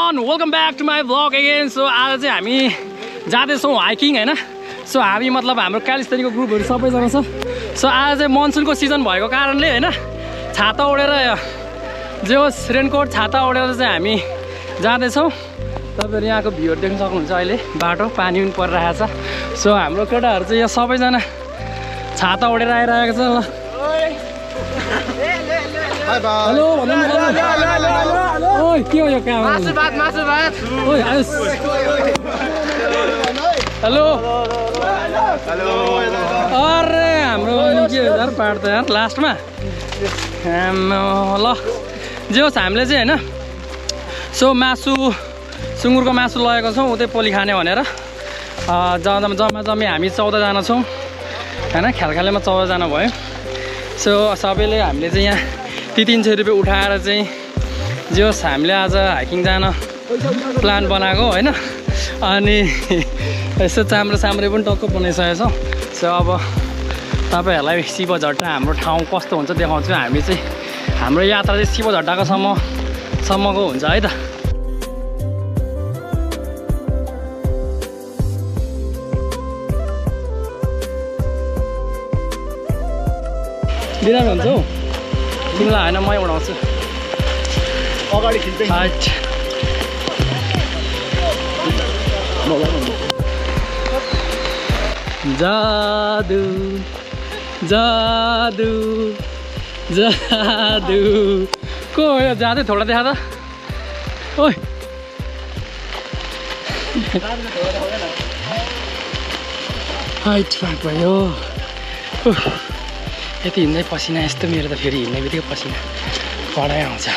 Everyone welcome back to my vlog again. So आज चाहिँ हामी जाँदैछौँ हाइकिङ होइन। सो हामी मतलब हाम्रो क्यालिस्थनीको ग्रुपहरू सबैजना छ। सो आज चाहिँ मनसुनको सिजन भएको कारणले होइन छाता ओढेर जे होस् रेनकोट छाता ओढेर चाहिँ हामी जाँदैछौँ। तपाईँहरू यहाँको भ्यूहरू देख्न सक्नुहुन्छ। अहिले बाटो पानी पनि परिरहेको छ। सो हाम्रो केटाहरू चाहिँ यहाँ सबैजना छाता ओढेर आइरहेको छ। ल हेलो भन्नु ओइ के हो यो क्यामेरा मासु भात ओइ आयुष हेलो हेलो अरे हाम्रो के हो यार पाड त यार लास्टमा ल जे होस् हामीले चाहिँ होइन सो मासु सुँगुरको मासु लगेको छौँ उतै पोली खाने भनेर। जम्मी हामी 14 जना छौँ होइन। ख्यालखालेमा 14 जना भयो। सो सबैले हामीले चाहिँ यहाँ 300 रुपियाँ उठाएर चाहिँ जे होस् हामीले आज हाइकिङ जान प्लान बनाएको होइन। अनि यसो चाम्रो पनि टक्क बनाइसकेको छौँ। सो अब तपाईँहरूलाई शिवझट्टा हाम्रो ठाउँ कस्तो हुन्छ देखाउँछु। हामी चाहिँ हाम्रो यात्रा चाहिँ शिवझट्टाको सम्मको हुन्छ है त। बिरामी हुन्छ हौ तिमीलाई होइन मै उडाउँछु अगाडि खिच्दै जादु जादु जादु को हो यो जादु थोडा देखा त ओइ हाइट पाक भयो। यति हिँड्दै पसिना यस्तो मेरो त फेरि हिँड्ने बित्तिकै पसिना पढाइ आउँछ।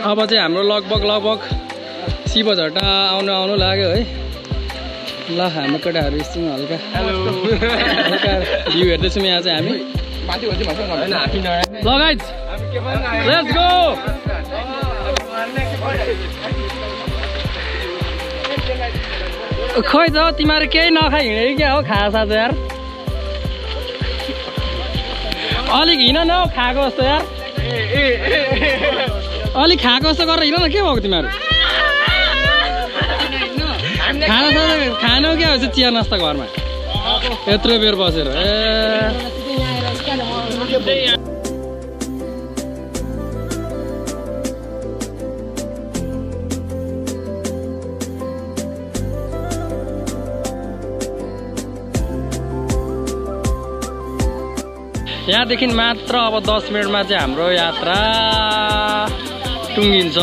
अब चाहिँ हाम्रो लगभग शिवझट्टा आउनु लाग्यो है। ल हाम्रो केटाहरू एकछिन हल्का हल्का भ्यू हेर्दैछौँ यहाँ चाहिँ हामी। ल गाइज लेट्स गो। खोइ त तिमीहरू केही नखाइ हिँडेको क्या हो खासा चाहिँ यार। अलिक हिँड न हौ खाएको जस्तो यार। अलिक खाएको जस्तो गरेर हिँड न के भएको तिमीहरू। खानु क्या हो चिया नास्ता घरमा यत्रो बेर बसेर यहाँदेखि मात्र अब 10 मिनटमा चाहिँ हाम्रो यात्रा टुङ्गिन्छ।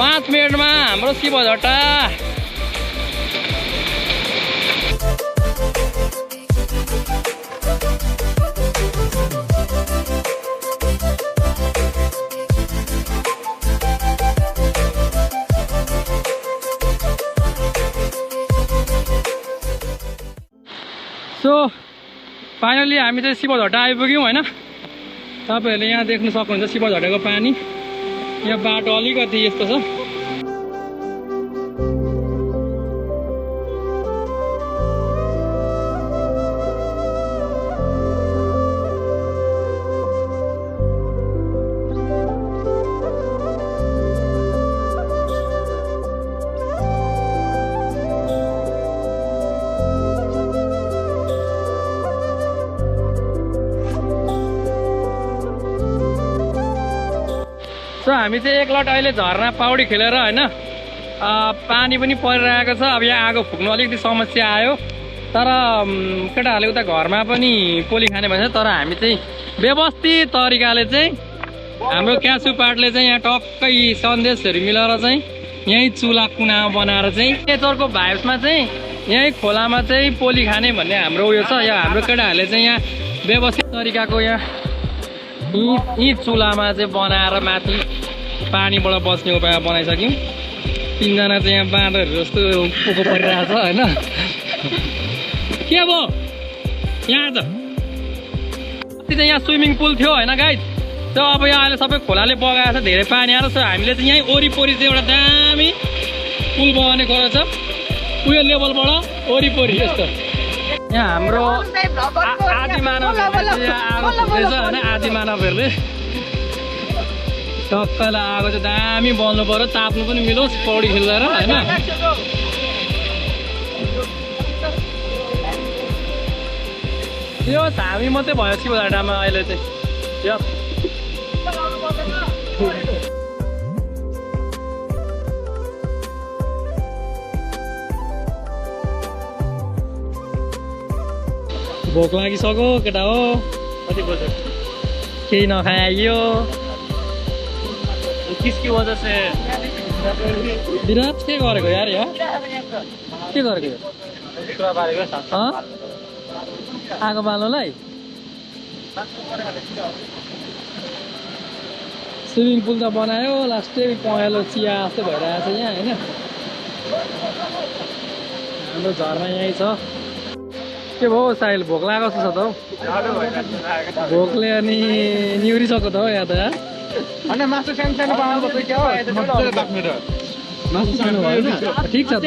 पाँच मिनटमा हाम्रो शिवझट्टा। सो फाइनली हामी चाहिँ शिवझट्टा आइपुग्यौँ होइन। तपाईँहरूले यहाँ देख्न सक्नुहुन्छ शिवझट्टाको पानी। यहाँ बाटो अलिकति यस्तो छ। सो हामी चाहिँ एकलट अहिले झरना पौडी खेलेर हैन पानी पनि परिरहेको छ। अब यहाँ आगो फुक्नु अलिकति समस्या आयो, तर केटाहरूले उता घरमा पनि पोली खाने भन्छ। तर हामी चाहिँ व्यवस्थित तरिकाले चाहिँ हाम्रो क्यासु पार्टले चाहिँ यहाँ टक्कै सन्देशहरू मिलाएर चाहिँ यहीँ चुला कुनामा बनाएर चाहिँ नेचरको भाइब्समा चाहिँ यहीँ खोलामा चाहिँ पोली खाने भन्ने हाम्रो उयो छ। यहाँ हाम्रो केटाहरूले चाहिँ यहाँ व्यवस्थित तरिकाको यहाँ यहीँ चुलामा चाहिँ बनाएर माथि पानीबाट बच्ने उपाय बनाइसक्यौँ। तीनजना चाहिँ यहाँ बाँदरहरू जस्तो पोको परिरहेको छ होइन। के भयो यहाँ आज चाहिँ यहाँ स्विमिङ पुल थियो होइन गाइज। त्यो अब यहाँ अहिले सबै खोलाले बगाएको छ, धेरै पानी आएर छ। हामीले चाहिँ यहीँ वरिपरि चाहिँ एउटा दामी पुल बनाउने गरेको छ, उयो लेभलबाट वरिपरि यस्तो। यहाँ हाम्रो आदि मानवहरूले आगो फुक्दैछ होइन। आदि मानवहरूले टक्कलाई आगो चाहिँ दामी बल्नु पऱ्यो, ताप्नु पनि मिलोस् पौडी खेलेर होइन। यो हामी मात्रै भयो शिवझाटामा अहिले चाहिँ। भोक लागिसक्यो केटा हो, कति बज्यो केही नखाइयो। किसकी वजह से विराट के गरेको यार, यहाँ के गरेको आगो बाल्नलाई? स्विमिङ पुल त बनायो, लास्टै पहेँलो चिया जस्तो भइरहेको छ यहाँ होइन। हाम्रो झरना यहीँ छ। के भयो साहिल, भोक लागेको छ त हौ? भोकले अनि निहुरिसक्यो त हौ यहाँ त। मासु सानो सानो पाउनुपर्छ क्या हो, मासु सानो भयो ठिक छ त।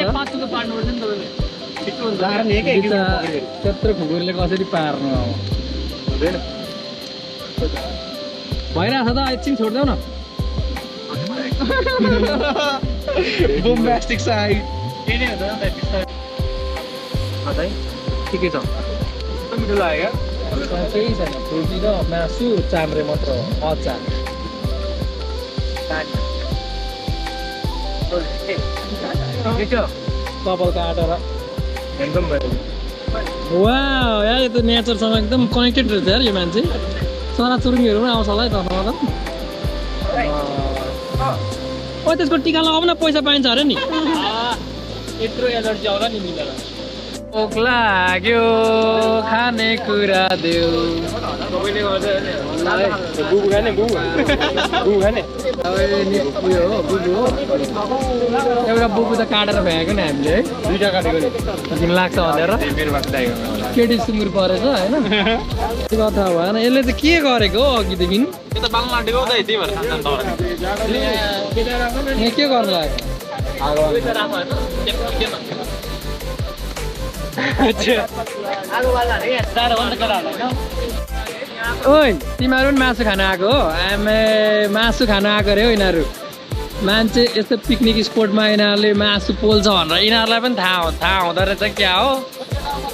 त्यत्रो खुकुरले कसरी पार्नु अब भइरहेछ त। एकछिन छोडिदेऊ न। बोम्बास्टिक साइड ठिकै छ, मिठो लाग्यो। केही छैन, फ्रुटी र मासु चाम्रे मात्र हो, अचार कपाल काटेर एकदम भयो। वाउ यार, यो त नेचरसँग एकदम कनेक्टेड रहेछ यार यो मान्छे। चराचुरुङ्गीहरू पनि आउँछ होला है तसँग त। ओ त्यसको टिका लगाउनु न, पैसा पाइन्छ अरे नि। यत्रो एलर्जी आउला नि मिलेर। भोक लाग्यो खाने कुरा देऊ। बुबु खाने उयो हो बुबु हो। एउटा बुबु त काटेर फ्याँक्यो नि हामीले है, दुईवटा काटेको नि। तिमी लाग्छ भनेर केटी सुँगुर परेछ होइन। कथा भएन, यसले चाहिँ के गरेको हो अघिदेखि? के गर्नु लाग्यो? ओइ तिमीहरू पनि मासु खान आएको हो? आमे मासु खान आएको अरे हो यिनीहरू। मान्छे यस्तो पिकनिक स्पोटमा यिनीहरूले मासु पोल्छ भनेर यिनीहरूलाई पनि थाहा हुँदो रहेछ क्या हो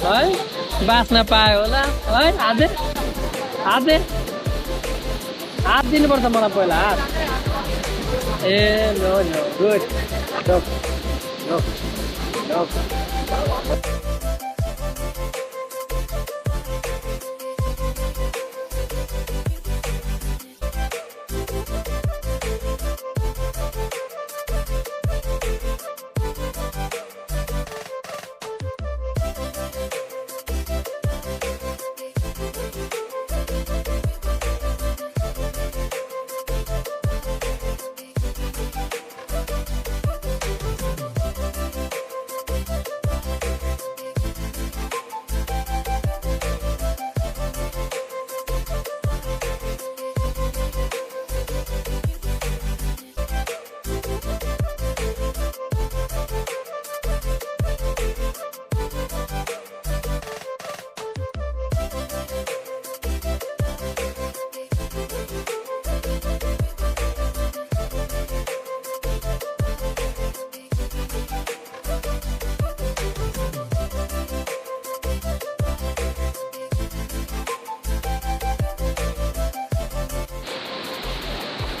है। बाँच्न पायो होला है। हात दिनुपर्छ मलाई पहिला, हात। ए नो गुड।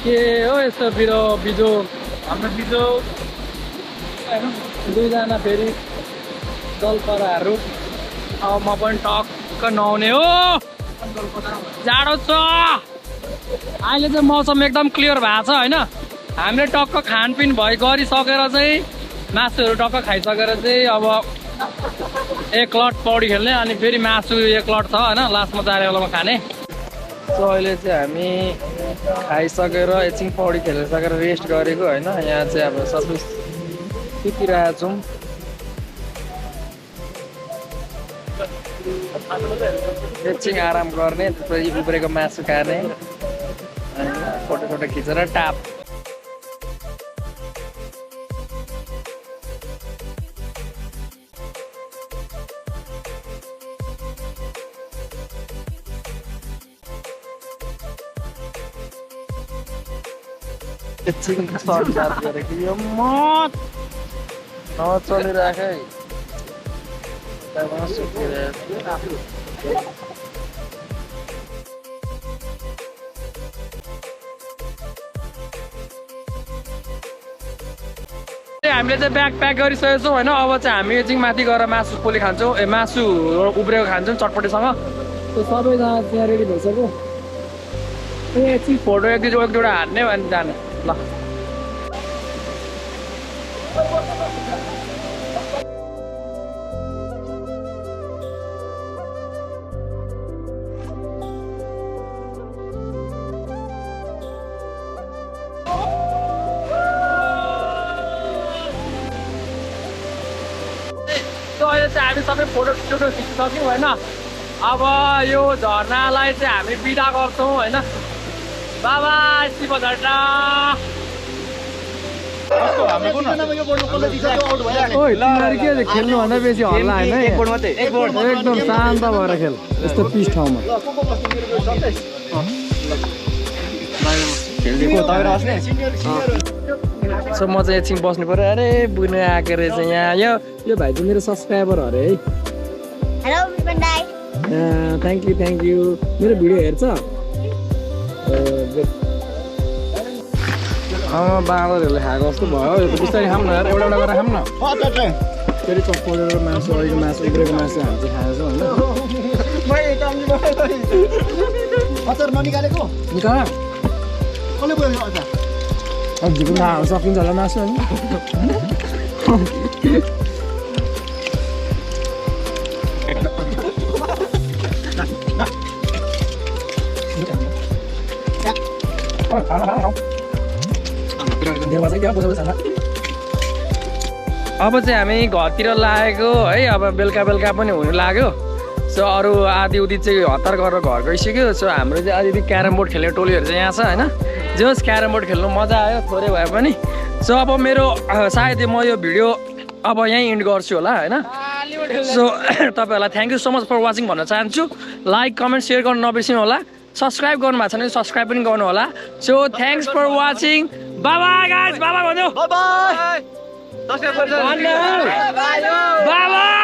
के हो यस्तो बिजो हाम्रो बिजो दुईजना फेरि जलपराहरू अब म पनि टक्क नुहाउने हो जाडो छ अहिले चाहिँ मौसम एकदम क्लियर भएको छ होइन हामीले टक्क खानपिन गरिसकेर चाहिँ मासुहरू टक्क खाइसकेर चाहिँ अब एक लट पौडी खेल्ने अनि फेरि मासु एक लट छ होइन लास्टमा 4 बेलामा खाने सो अहिले चाहिँ हामी खाइसकेर एकछिन पौडी खेलिसकेर रेस्ट गरेको होइन यहाँ चाहिँ अब सबै सुतिरहेको छौँ एकछिन आराम गर्ने त्यसपछि उब्रेको मासु खाने अनि फोटो खिचेर टाप एकछिन सर्ट गरेको यो मत नचलिरहेको हामीले चाहिँ ब्याग प्याक गरिसकेको छौँ होइन अब चाहिँ हामी एकछिन माथि गएर मासु पोली खान्छौँ मासु उब्रेको खान्छौँ चटपटीसँग त्यो सबैजना त्यहाँ रेडी भइसक्यो एकछिन फोटो एक दुईवटा हान्ने भने जाने ल अहिले चाहिँ हामी सबै फोटो खिचिसक्यौँ होइन अब यो झरनालाई चाहिँ हामी बिदा गर्छौँ होइन बाबा शिवझट्टा खेल्नुभन्दा बेसी हल्ला होइन एकदम शान्त भएर खेल यस्तो पिस ठाउँमा सो म चाहिँ एकछिन बस्नु पर्यो अरे बुझ्नु आएको रहेछ यहाँ यो भाइ चाहिँ मेरो सब्सक्राइबर अरे है थ्याङ्क यू मेरो भिडियो हेर्छ बाँदरहरूले खाएको जस्तो भयो यो त बिस्तारै खाऊँ न एउटा गरेर खाऊँ न फेरि चप्पलेर मासु अहिलेको मासु उब्रेको मासु हामी चाहिँ खाएछौँ होइन निकाल सकिन्छ होला मासु होइन अब चाहिँ हामी घरतिर लागेको है अब बेलुका पनि हुनु लाग्यो सो अरू आधी उदी चाहिँ हतार गरेर घर गइसक्यो सो हाम्रो चाहिँ आधी क्यारम बोर्ड खेल्ने टोलीहरू चाहिँ यहाँ छ होइन जस क्यारम बोर्ड खेल्नु मजा आयो थोरै भए पनि सो अब मेरो सायद म यो भिडियो अब यहीँ इन्ड गर्छु होला होइन सो तपाईँहरूलाई thank you so much for watching भन्न चाहन्छु लाइक कमेन्ट सेयर गर्नु नबिर्सिनु होला सब्सक्राइब गर्नु भएको छ भने सब्सक्राइब पनि गर्नु होला so thanks for watching bye bye guys bye bye भन्नु बाय बाय